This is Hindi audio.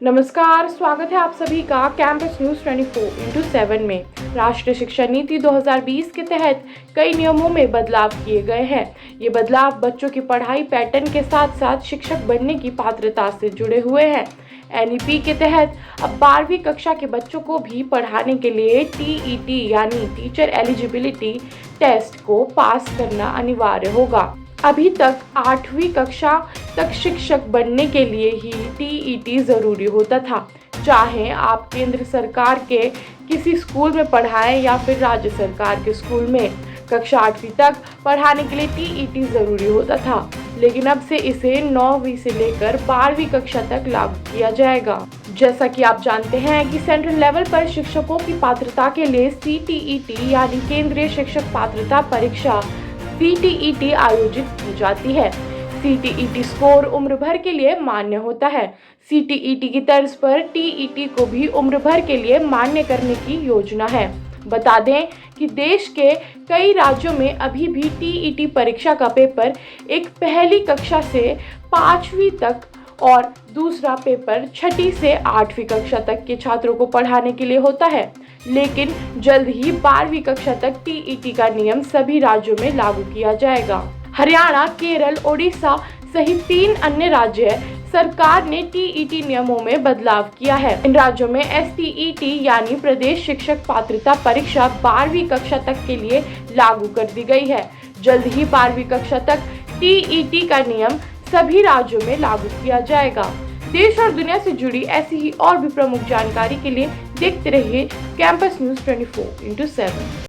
नमस्कार, स्वागत है आप सभी का कैंपस न्यूज़ 24/7 में। राष्ट्रीय शिक्षा नीति 2020 के तहत कई नियमों में बदलाव किए गए हैं। ये बदलाव बच्चों की पढ़ाई पैटर्न के साथ साथ शिक्षक बनने की पात्रता से जुड़े हुए हैं। एनईपी के तहत अब 12वीं कक्षा के बच्चों को भी पढ़ाने के लिए टीईटी यानी टीचर एलिजिबिलिटी टेस्ट को पास करना अनिवार्य होगा। अभी तक 8वीं कक्षा तक शिक्षक बनने के लिए ही टीईटी जरूरी होता था, चाहे आप केंद्र सरकार के किसी स्कूल में पढ़ाएं या फिर राज्य सरकार के स्कूल में। कक्षा 8वीं तक पढ़ाने के लिए टीईटी जरूरी होता था, लेकिन अब से इसे 9वीं से लेकर 12वीं कक्षा तक लागू किया जाएगा। जैसा कि आप जानते हैं कि सेंट्रल लेवल पर शिक्षकों की पात्रता के लिए सीटीईटी यानी केंद्रीय शिक्षक पात्रता परीक्षा सीटीईटी आयोजित की जाती है। सीटीईटी स्कोर उम्र भर के लिए मान्य होता है। सीटीईटी की तर्ज पर टीईटी को भी उम्र भर के लिए मान्य करने की योजना है। बता दें कि देश के कई राज्यों में अभी भी टीईटी परीक्षा का पेपर एक पहली कक्षा से 5वीं तक और दूसरा पेपर 6ठी से 8वीं कक्षा तक के छात्रों को पढ़ाने के लिए होता है, लेकिन जल्द ही 12वीं कक्षा तक टीईटी का नियम सभी राज्यों में लागू किया जाएगा। हरियाणा, केरल, ओडिशा सहित 3 अन्य राज्य सरकार ने टीईटी नियमों में बदलाव किया है। इन राज्यों में एसटीईटी यानी प्रदेश शिक्षक पात्रता परीक्षा 12वीं कक्षा तक के लिए लागू कर दी गई है। जल्द ही 12वीं कक्षा तक टीईटी का नियम सभी राज्यों में लागू किया जाएगा। देश और दुनिया से जुड़ी ऐसी ही और भी प्रमुख जानकारी के लिए देखते रहिए कैंपस न्यूज़ 24/7।